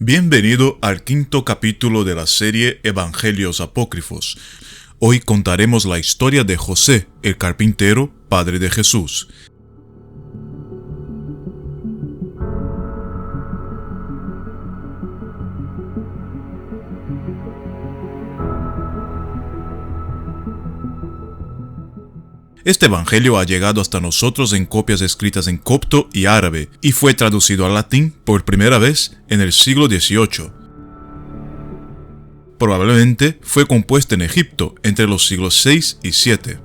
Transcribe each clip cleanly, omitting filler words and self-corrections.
Bienvenido al quinto capítulo de la serie Evangelios Apócrifos. Hoy contaremos la historia de José, el carpintero, padre de Jesús. Este evangelio ha llegado hasta nosotros en copias escritas en copto y árabe y fue traducido al latín por primera vez en el siglo XVIII. Probablemente fue compuesto en Egipto entre los siglos VI y VII.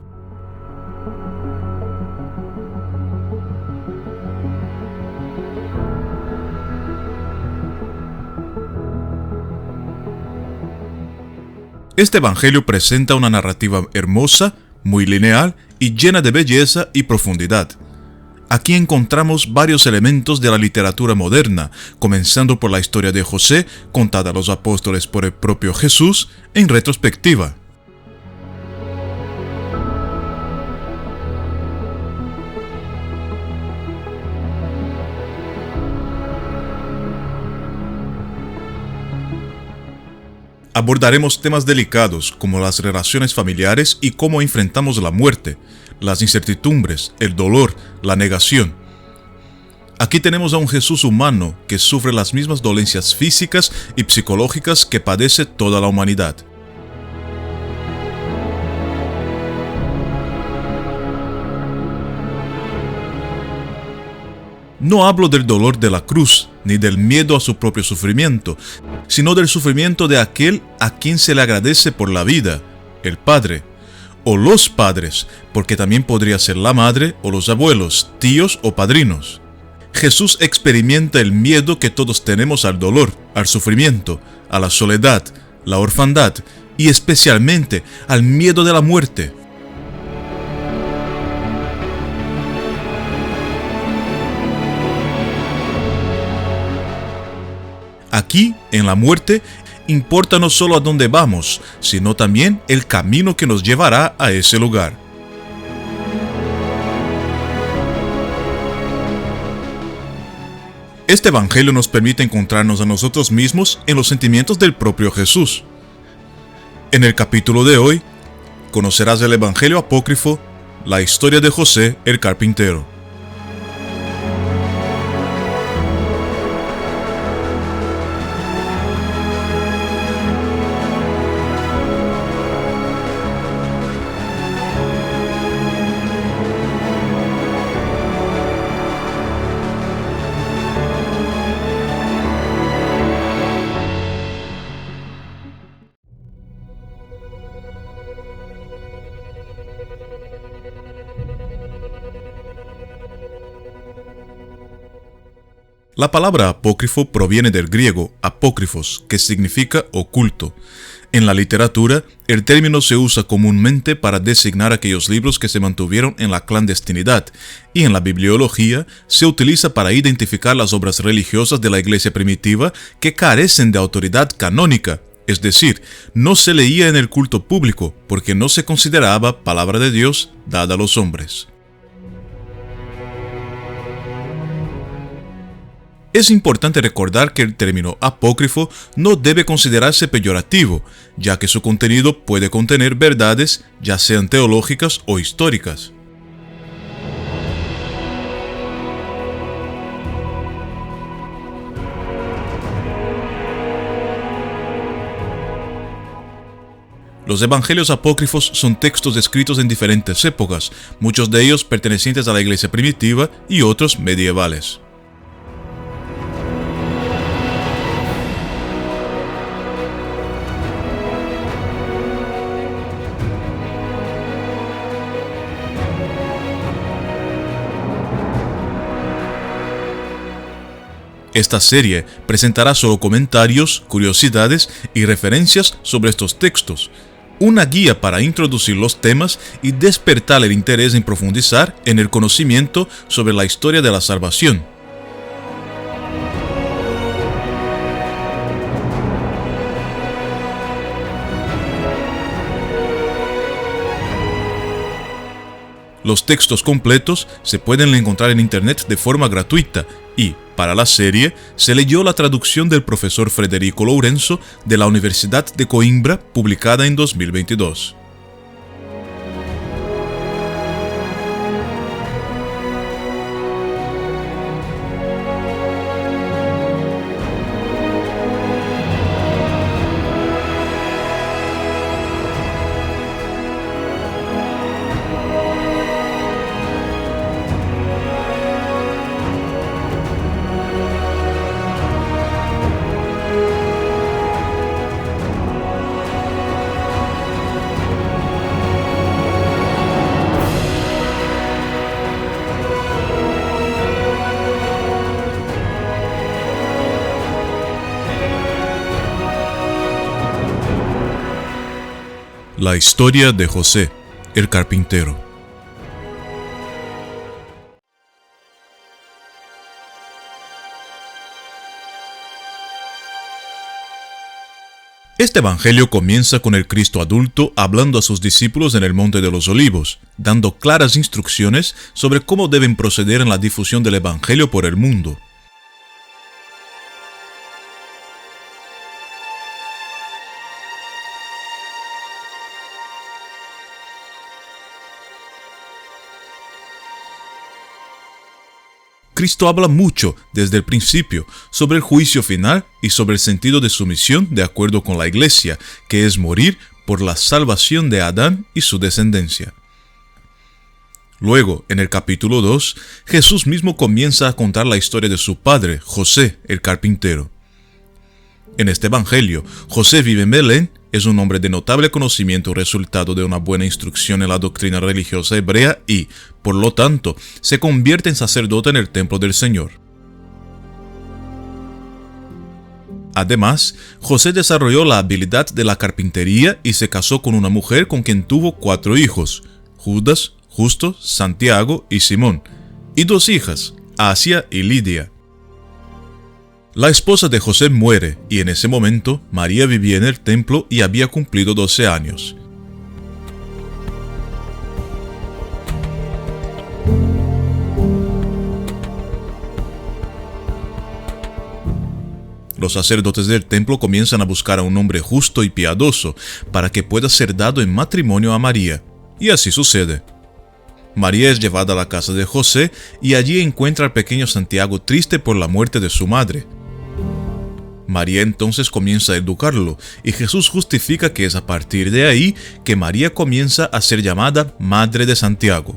Este evangelio presenta una narrativa hermosa, muy lineal y llena de belleza y profundidad. Aquí encontramos varios elementos de la literatura moderna, comenzando por la historia de José, contada a los apóstoles por el propio Jesús, en retrospectiva. Abordaremos temas delicados como las relaciones familiares y cómo enfrentamos la muerte, las incertidumbres, el dolor, la negación. Aquí tenemos a un Jesús humano que sufre las mismas dolencias físicas y psicológicas que padece toda la humanidad. No hablo del dolor de la cruz, ni del miedo a su propio sufrimiento, sino del sufrimiento de aquel a quien se le agradece por la vida, el Padre, o los padres, porque también podría ser la madre o los abuelos, tíos o padrinos. Jesús experimenta el miedo que todos tenemos al dolor, al sufrimiento, a la soledad, la orfandad y especialmente al miedo de la muerte. Aquí, en la muerte, importa no solo a dónde vamos, sino también el camino que nos llevará a ese lugar. Este evangelio nos permite encontrarnos a nosotros mismos en los sentimientos del propio Jesús. En el capítulo de hoy, conocerás el evangelio apócrifo, la historia de José el carpintero. La palabra apócrifo proviene del griego apócrifos, que significa oculto. En la literatura, el término se usa comúnmente para designar aquellos libros que se mantuvieron en la clandestinidad, y en la bibliología se utiliza para identificar las obras religiosas de la iglesia primitiva que carecen de autoridad canónica, es decir, no se leía en el culto público porque no se consideraba palabra de Dios dada a los hombres. Es importante recordar que el término apócrifo no debe considerarse peyorativo, ya que su contenido puede contener verdades, ya sean teológicas o históricas. Los evangelios apócrifos son textos escritos en diferentes épocas, muchos de ellos pertenecientes a la iglesia primitiva y otros medievales. Esta serie presentará solo comentarios, curiosidades y referencias sobre estos textos, una guía para introducir los temas y despertar el interés en profundizar en el conocimiento sobre la historia de la salvación. Los textos completos se pueden encontrar en internet de forma gratuita y, para la serie, se leyó la traducción del profesor Federico Lourenço de la Universidad de Coimbra, publicada en 2022. La historia de José, el carpintero. Este evangelio comienza con el Cristo adulto hablando a sus discípulos en el Monte de los Olivos, dando claras instrucciones sobre cómo deben proceder en la difusión del evangelio por el mundo. Cristo habla mucho desde el principio sobre el juicio final y sobre el sentido de su misión de acuerdo con la Iglesia, que es morir por la salvación de Adán y su descendencia. Luego, en el capítulo 2, Jesús mismo comienza a contar la historia de su padre, José, el carpintero. En este evangelio, José vive en Belén, es un hombre de notable conocimiento resultado de una buena instrucción en la doctrina religiosa hebrea y, por lo tanto, se convierte en sacerdote en el templo del Señor. Además, José desarrolló la habilidad de la carpintería y se casó con una mujer con quien tuvo 4 hijos, Judas, Justo, Santiago y Simón, y 2 hijas, Asia y Lidia. La esposa de José muere y en ese momento María vivía en el templo y había cumplido 12 años. Los sacerdotes del templo comienzan a buscar a un hombre justo y piadoso para que pueda ser dado en matrimonio a María, y así sucede. María es llevada a la casa de José y allí encuentra al pequeño Santiago triste por la muerte de su madre. María entonces comienza a educarlo, y Jesús justifica que es a partir de ahí que María comienza a ser llamada Madre de Santiago.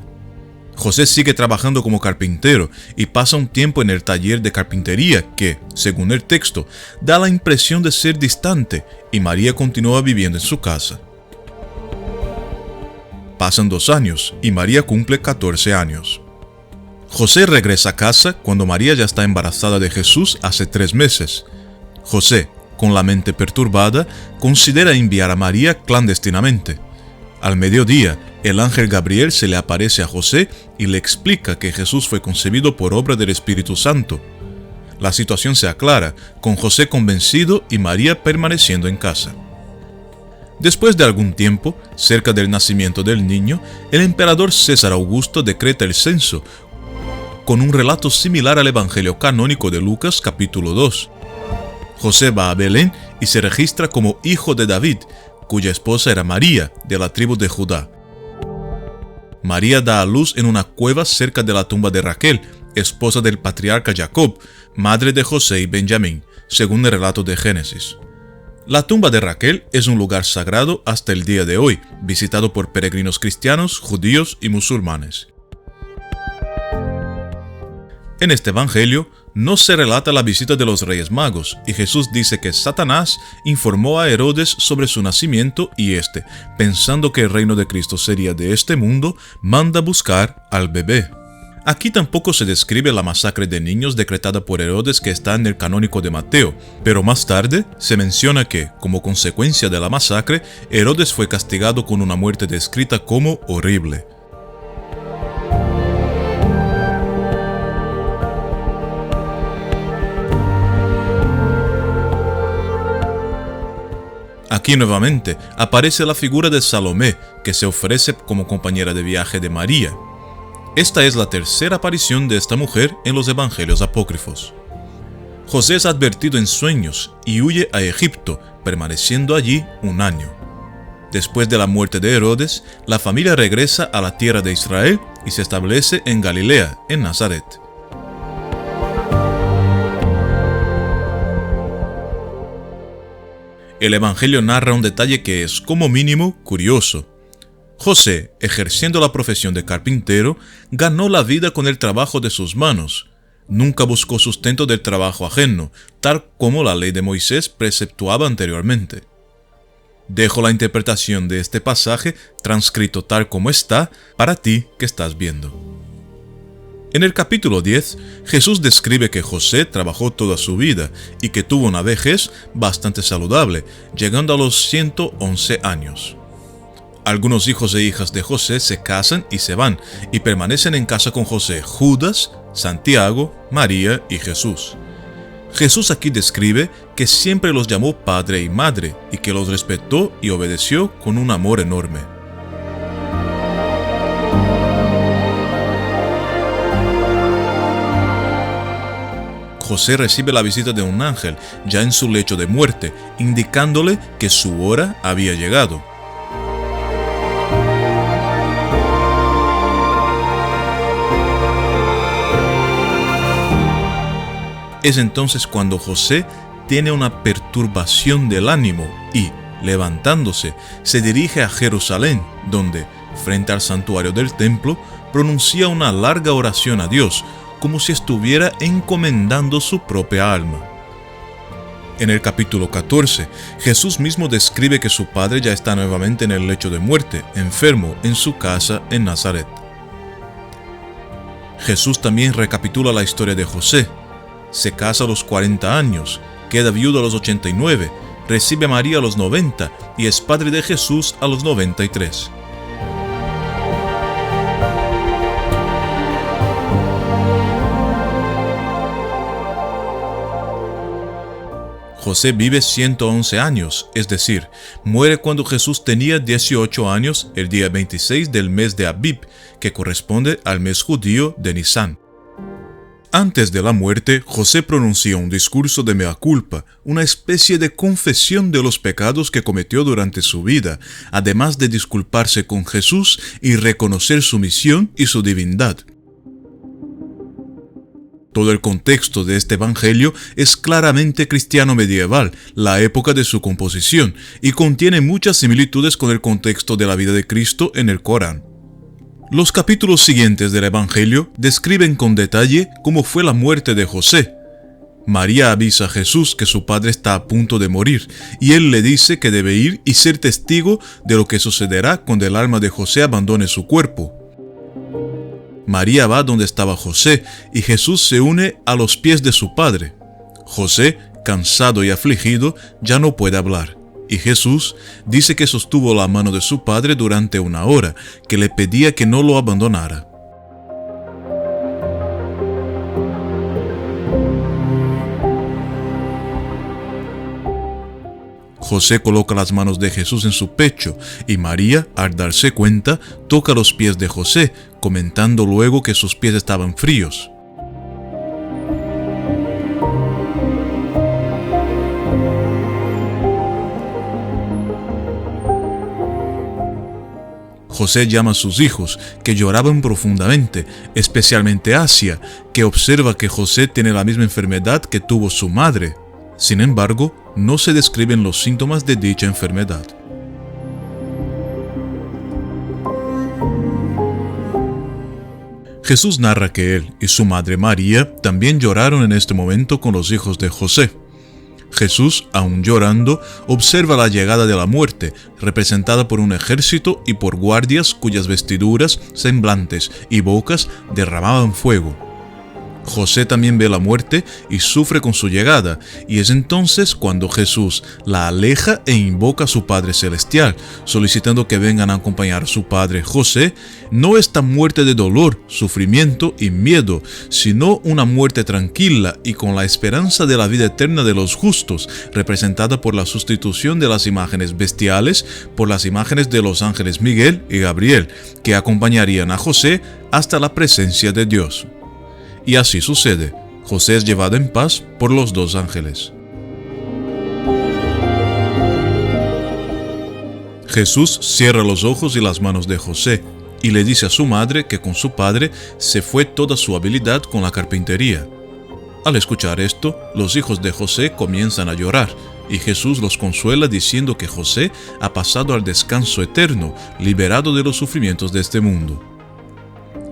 José sigue trabajando como carpintero y pasa un tiempo en el taller de carpintería que, según el texto, da la impresión de ser distante, y María continúa viviendo en su casa. Pasan 2 años y María cumple 14 años. José regresa a casa cuando María ya está embarazada de Jesús hace 3 meses. José, con la mente perturbada, considera enviar a María clandestinamente. Al mediodía, el ángel Gabriel se le aparece a José y le explica que Jesús fue concebido por obra del Espíritu Santo. La situación se aclara, con José convencido y María permaneciendo en casa. Después de algún tiempo, cerca del nacimiento del niño, el emperador César Augusto decreta el censo, con un relato similar al Evangelio canónico de Lucas capítulo 2. José va a Belén y se registra como hijo de David, cuya esposa era María, de la tribu de Judá. María da a luz en una cueva cerca de la tumba de Raquel, esposa del patriarca Jacob, madre de José y Benjamín, según el relato de Génesis. La tumba de Raquel es un lugar sagrado hasta el día de hoy, visitado por peregrinos cristianos, judíos y musulmanes. En este evangelio no se relata la visita de los Reyes Magos, y Jesús dice que Satanás informó a Herodes sobre su nacimiento y éste, pensando que el reino de Cristo sería de este mundo, manda buscar al bebé. Aquí tampoco se describe la masacre de niños decretada por Herodes que está en el canónico de Mateo, pero más tarde se menciona que, como consecuencia de la masacre, Herodes fue castigado con una muerte descrita como horrible. Aquí nuevamente aparece la figura de Salomé, que se ofrece como compañera de viaje de María. Esta es la tercera aparición de esta mujer en los evangelios apócrifos. José es advertido en sueños y huye a Egipto, permaneciendo allí 1 año. Después de la muerte de Herodes, la familia regresa a la tierra de Israel y se establece en Galilea, en Nazaret. El Evangelio narra un detalle que es, como mínimo, curioso. José, ejerciendo la profesión de carpintero, ganó la vida con el trabajo de sus manos. Nunca buscó sustento del trabajo ajeno, tal como la ley de Moisés preceptuaba anteriormente. Dejo la interpretación de este pasaje, transcrito tal como está, para ti que estás viendo. En el capítulo 10, Jesús describe que José trabajó toda su vida y que tuvo una vejez bastante saludable, llegando a los 111 años. Algunos hijos e hijas de José se casan y se van, y permanecen en casa con José Judas, Santiago, María y Jesús. Jesús aquí describe que siempre los llamó padre y madre, y que los respetó y obedeció con un amor enorme. José recibe la visita de un ángel, ya en su lecho de muerte, indicándole que su hora había llegado. Es entonces cuando José tiene una perturbación del ánimo y, levantándose, se dirige a Jerusalén, donde, frente al santuario del templo, pronuncia una larga oración a Dios, como si estuviera encomendando su propia alma. En el capítulo 14, Jesús mismo describe que su padre ya está nuevamente en el lecho de muerte, enfermo, en su casa en Nazaret. Jesús también recapitula la historia de José. Se casa a los 40 años, queda viudo a los 89, recibe a María a los 90 y es padre de Jesús a los 93. José vive 111 años, es decir, muere cuando Jesús tenía 18 años el día 26 del mes de Abib, que corresponde al mes judío de Nisán. Antes de la muerte, José pronunció un discurso de mea culpa, una especie de confesión de los pecados que cometió durante su vida, además de disculparse con Jesús y reconocer su misión y su divindad. Todo el contexto de este evangelio es claramente cristiano medieval, la época de su composición, y contiene muchas similitudes con el contexto de la vida de Cristo en el Corán. Los capítulos siguientes del evangelio describen con detalle cómo fue la muerte de José. María avisa a Jesús que su padre está a punto de morir, y él le dice que debe ir y ser testigo de lo que sucederá cuando el alma de José abandone su cuerpo. María va donde estaba José, y Jesús se une a los pies de su padre. José, cansado y afligido, ya no puede hablar, y Jesús dice que sostuvo la mano de su padre durante 1 hora, que le pedía que no lo abandonara. José coloca las manos de Jesús en su pecho y María, al darse cuenta, toca los pies de José, comentando luego que sus pies estaban fríos. José llama a sus hijos, que lloraban profundamente, especialmente Asia, que observa que José tiene la misma enfermedad que tuvo su madre. Sin embargo, no se describen los síntomas de dicha enfermedad. Jesús narra que él y su madre María también lloraron en este momento con los hijos de José. Jesús, aún llorando, observa la llegada de la muerte, representada por un ejército y por guardias cuyas vestiduras, semblantes y bocas derramaban fuego. José también ve la muerte y sufre con su llegada, y es entonces cuando Jesús la aleja e invoca a su Padre Celestial, solicitando que vengan a acompañar a su padre José, no esta muerte de dolor, sufrimiento y miedo, sino una muerte tranquila y con la esperanza de la vida eterna de los justos, representada por la sustitución de las imágenes bestiales por las imágenes de los ángeles Miguel y Gabriel, que acompañarían a José hasta la presencia de Dios. Y así sucede. José es llevado en paz por los dos ángeles. Jesús cierra los ojos y las manos de José y le dice a su madre que con su padre se fue toda su habilidad con la carpintería. Al escuchar esto, los hijos de José comienzan a llorar y Jesús los consuela diciendo que José ha pasado al descanso eterno, liberado de los sufrimientos de este mundo.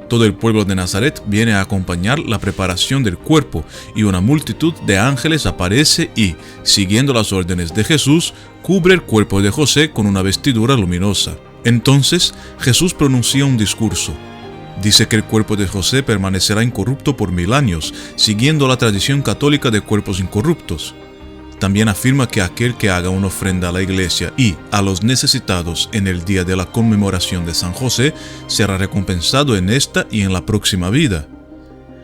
Todo el pueblo de Nazaret viene a acompañar la preparación del cuerpo y una multitud de ángeles aparece y, siguiendo las órdenes de Jesús, cubre el cuerpo de José con una vestidura luminosa. Entonces Jesús pronuncia un discurso. Dice que el cuerpo de José permanecerá incorrupto por 1000 años, siguiendo la tradición católica de cuerpos incorruptos. También afirma que aquel que haga una ofrenda a la iglesia y a los necesitados en el día de la conmemoración de San José será recompensado en esta y en la próxima vida.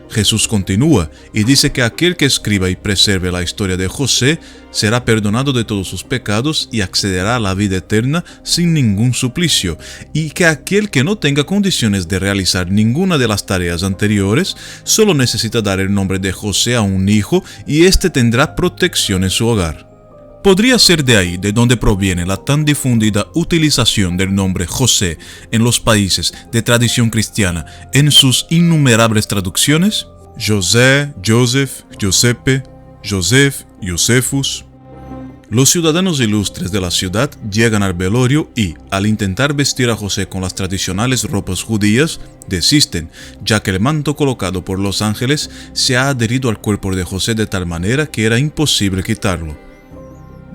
Jesús continúa y dice que aquel que escriba y preserve la historia de José será perdonado de todos sus pecados y accederá a la vida eterna sin ningún suplicio, y que aquel que no tenga condiciones de realizar ninguna de las tareas anteriores solo necesita dar el nombre de José a un hijo y éste tendrá protección en su hogar. Podría ser de ahí de donde proviene la tan difundida utilización del nombre José en los países de tradición cristiana en sus innumerables traducciones: José, Joseph, Giuseppe, Joseph, Josephus. Los ciudadanos ilustres de la ciudad llegan al velorio y, al intentar vestir a José con las tradicionales ropas judías, desisten, ya que el manto colocado por los ángeles se ha adherido al cuerpo de José de tal manera que era imposible quitarlo.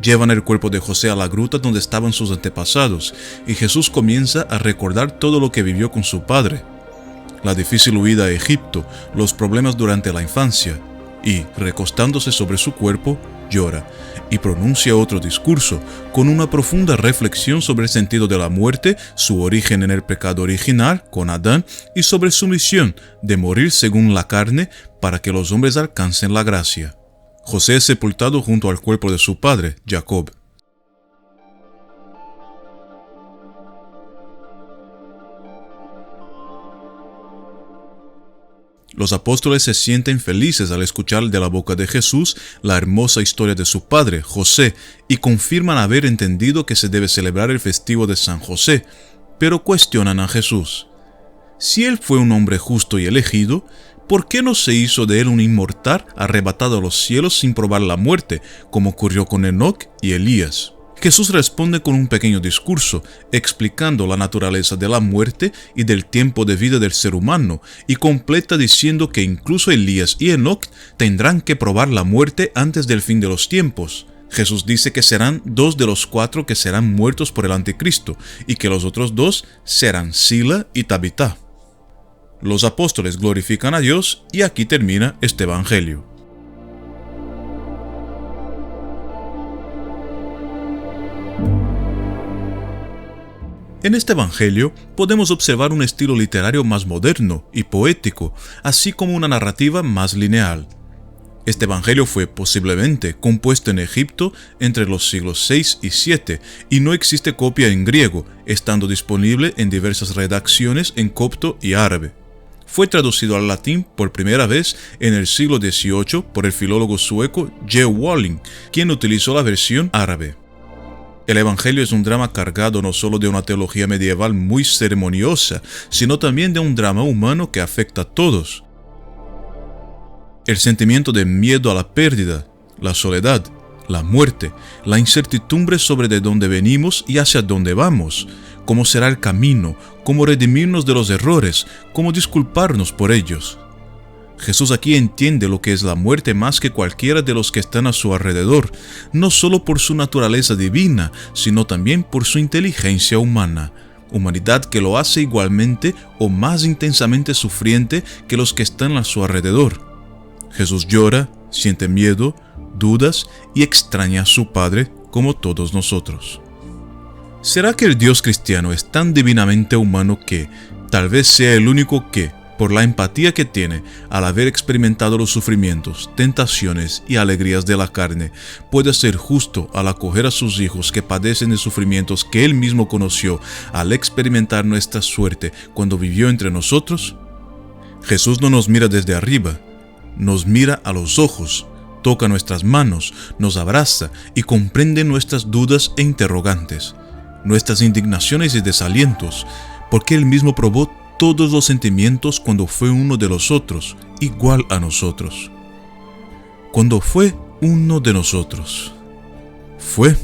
Llevan el cuerpo de José a la gruta donde estaban sus antepasados, y Jesús comienza a recordar todo lo que vivió con su padre: la difícil huida a Egipto, los problemas durante la infancia, y, recostándose sobre su cuerpo, llora, y pronuncia otro discurso, con una profunda reflexión sobre el sentido de la muerte, su origen en el pecado original, con Adán, y sobre su misión de morir según la carne para que los hombres alcancen la gracia. José es sepultado junto al cuerpo de su padre, Jacob. Los apóstoles se sienten felices al escuchar de la boca de Jesús la hermosa historia de su padre, José, y confirman haber entendido que se debe celebrar el festivo de San José, pero cuestionan a Jesús. Si él fue un hombre justo y elegido, ¿por qué no se hizo de él un inmortal arrebatado a los cielos sin probar la muerte, como ocurrió con Enoc y Elías? Jesús responde con un pequeño discurso, explicando la naturaleza de la muerte y del tiempo de vida del ser humano, y completa diciendo que incluso Elías y Enoc tendrán que probar la muerte antes del fin de los tiempos. Jesús dice que serán 2 de los 4 que serán muertos por el anticristo, y que los otros 2 serán Sila y Tabitá. Los apóstoles glorifican a Dios y aquí termina este evangelio. En este evangelio podemos observar un estilo literario más moderno y poético, así como una narrativa más lineal. Este evangelio fue posiblemente compuesto en Egipto entre los siglos 6 y 7 y no existe copia en griego, estando disponible en diversas redacciones en copto y árabe. Fue traducido al latín por primera vez en el siglo XVIII por el filólogo sueco J. Walling, quien utilizó la versión árabe. El Evangelio es un drama cargado no solo de una teología medieval muy ceremoniosa, sino también de un drama humano que afecta a todos. El sentimiento de miedo a la pérdida, la soledad, la muerte, la incertidumbre sobre de dónde venimos y hacia dónde vamos, cómo será el camino, cómo redimirnos de los errores, cómo disculparnos por ellos. Jesús aquí entiende lo que es la muerte más que cualquiera de los que están a su alrededor, no solo por su naturaleza divina, sino también por su inteligencia humana, humanidad que lo hace igualmente o más intensamente sufriente que los que están a su alrededor. Jesús llora, siente miedo, dudas y extraña a su Padre como todos nosotros. ¿Será que el Dios cristiano es tan divinamente humano que tal vez sea el único que, por la empatía que tiene al haber experimentado los sufrimientos, tentaciones y alegrías de la carne, puede ser justo al acoger a sus hijos que padecen de sufrimientos que Él mismo conoció al experimentar nuestra suerte cuando vivió entre nosotros? Jesús no nos mira desde arriba, nos mira a los ojos, toca nuestras manos, nos abraza y comprende nuestras dudas e interrogantes, nuestras indignaciones y desalientos, porque Él mismo probó todos los sentimientos cuando fue uno de los otros, igual a nosotros. Cuando fue uno de nosotros, fue,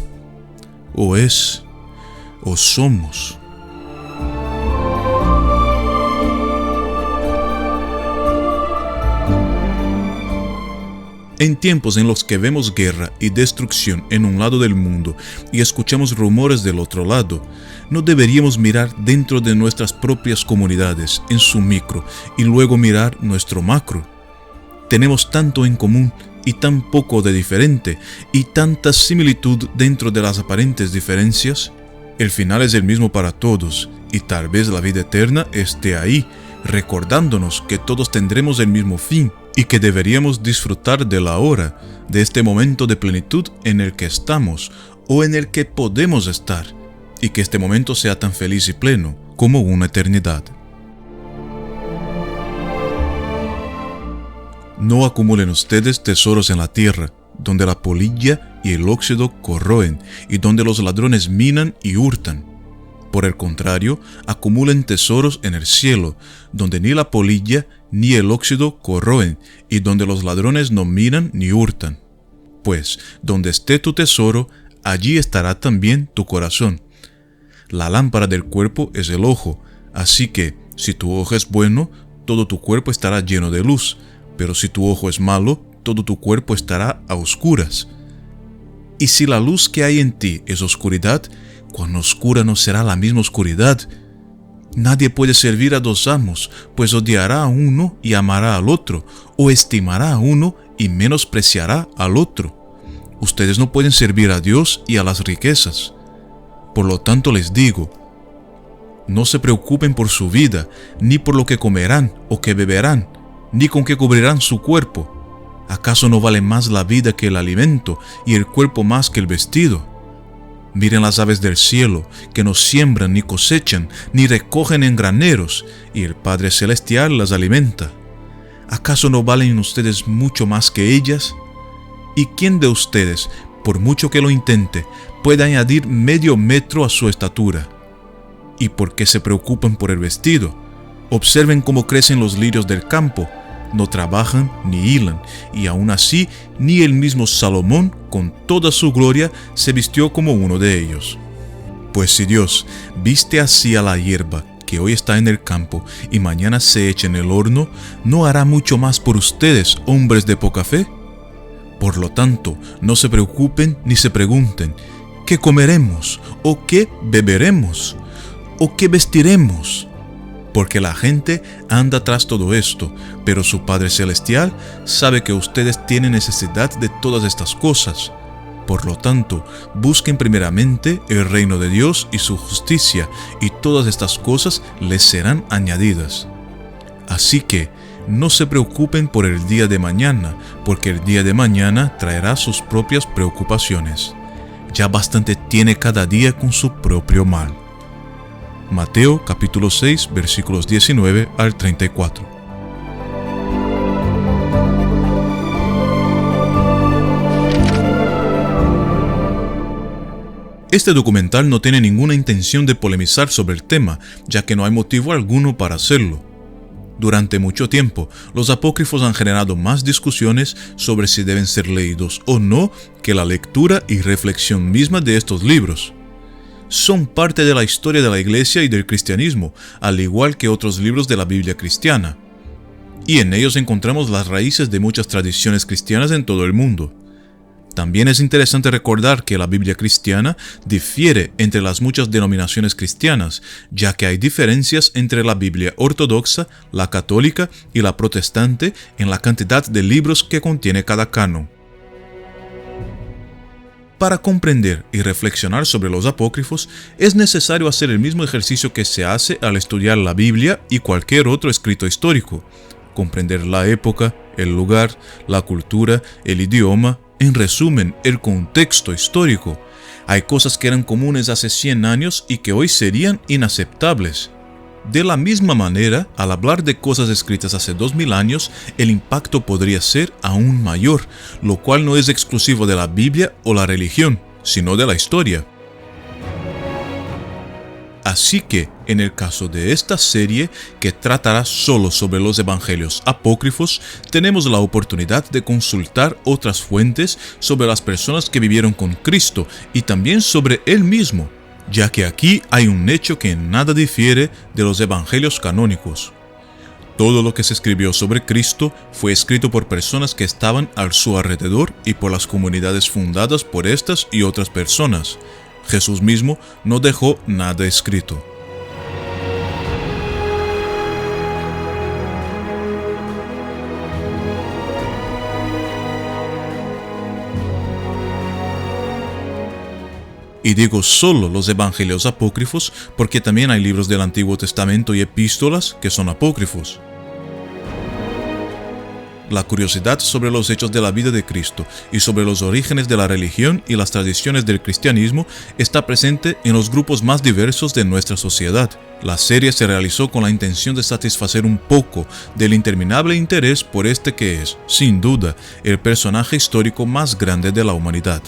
o es, o somos. En tiempos en los que vemos guerra y destrucción en un lado del mundo y escuchamos rumores del otro lado, no deberíamos mirar dentro de nuestras propias comunidades, en su micro, y luego mirar nuestro macro. Tenemos tanto en común y tan poco de diferente, y tanta similitud dentro de las aparentes diferencias. El final es el mismo para todos, y tal vez la vida eterna esté ahí, recordándonos que todos tendremos el mismo fin, y que deberíamos disfrutar de la hora, de este momento de plenitud en el que estamos o en el que podemos estar, y que este momento sea tan feliz y pleno como una eternidad. No acumulen ustedes tesoros en la tierra, donde la polilla y el óxido corroen, y donde los ladrones minan y hurtan. Por el contrario, acumulen tesoros en el cielo, donde ni la polilla ni el óxido corroen, y donde los ladrones no minan ni hurtan. Pues, donde esté tu tesoro, allí estará también tu corazón. La lámpara del cuerpo es el ojo, así que, si tu ojo es bueno, todo tu cuerpo estará lleno de luz, pero si tu ojo es malo, todo tu cuerpo estará a oscuras. Y si la luz que hay en ti es oscuridad, cuán oscura no será la misma oscuridad. Nadie puede servir a dos amos, pues odiará a uno y amará al otro, o estimará a uno y menospreciará al otro. Ustedes no pueden servir a Dios y a las riquezas. Por lo tanto les digo, no se preocupen por su vida, ni por lo que comerán o que beberán, ni con qué cubrirán su cuerpo. ¿Acaso no vale más la vida que el alimento y el cuerpo más que el vestido? Miren las aves del cielo, que no siembran ni cosechan, ni recogen en graneros, y el Padre Celestial las alimenta. ¿Acaso no valen ustedes mucho más que ellas? ¿Y quién de ustedes, por mucho que lo intente, puede añadir medio metro a su estatura? ¿Y por qué se preocupan por el vestido? Observen cómo crecen los lirios del campo. No trabajan ni hilan, y aún así ni el mismo Salomón, con toda su gloria, se vistió como uno de ellos. Pues si Dios viste así a la hierba que hoy está en el campo y mañana se echa en el horno, ¿no hará mucho más por ustedes, hombres de poca fe? Por lo tanto, no se preocupen ni se pregunten, ¿qué comeremos? ¿O qué beberemos? ¿O qué vestiremos? Porque la gente anda tras todo esto, pero su Padre Celestial sabe que ustedes tienen necesidad de todas estas cosas. Por lo tanto, busquen primeramente el reino de Dios y su justicia, y todas estas cosas les serán añadidas. Así que, no se preocupen por el día de mañana, porque el día de mañana traerá sus propias preocupaciones. Ya bastante tiene cada día con su propio mal. Mateo capítulo 6 versículos 19 al 34. Este documental no tiene ninguna intención de polemizar sobre el tema, ya que no hay motivo alguno para hacerlo. Durante mucho tiempo, los apócrifos han generado más discusiones sobre si deben ser leídos o no que la lectura y reflexión misma de estos libros. Son parte de la historia de la Iglesia y del cristianismo, al igual que otros libros de la Biblia cristiana. Y en ellos encontramos las raíces de muchas tradiciones cristianas en todo el mundo. También es interesante recordar que la Biblia cristiana difiere entre las muchas denominaciones cristianas, ya que hay diferencias entre la Biblia ortodoxa, la católica y la protestante en la cantidad de libros que contiene cada canon. Para comprender y reflexionar sobre los apócrifos, es necesario hacer el mismo ejercicio que se hace al estudiar la Biblia y cualquier otro escrito histórico: comprender la época, el lugar, la cultura, el idioma, en resumen, el contexto histórico. Hay cosas que eran comunes hace 100 años y que hoy serían inaceptables. De la misma manera, al hablar de cosas escritas hace 2000 años, el impacto podría ser aún mayor, lo cual no es exclusivo de la Biblia o la religión, sino de la historia. Así que, en el caso de esta serie, que tratará solo sobre los evangelios apócrifos, tenemos la oportunidad de consultar otras fuentes sobre las personas que vivieron con Cristo y también sobre Él mismo, ya que aquí hay un hecho que en nada difiere de los evangelios canónicos. Todo lo que se escribió sobre Cristo fue escrito por personas que estaban a su alrededor y por las comunidades fundadas por estas y otras personas. Jesús mismo no dejó nada escrito. Y digo solo los evangelios apócrifos porque también hay libros del Antiguo Testamento y epístolas que son apócrifos. La curiosidad sobre los hechos de la vida de Cristo y sobre los orígenes de la religión y las tradiciones del cristianismo está presente en los grupos más diversos de nuestra sociedad. La serie se realizó con la intención de satisfacer un poco del interminable interés por este que es, sin duda, el personaje histórico más grande de la humanidad.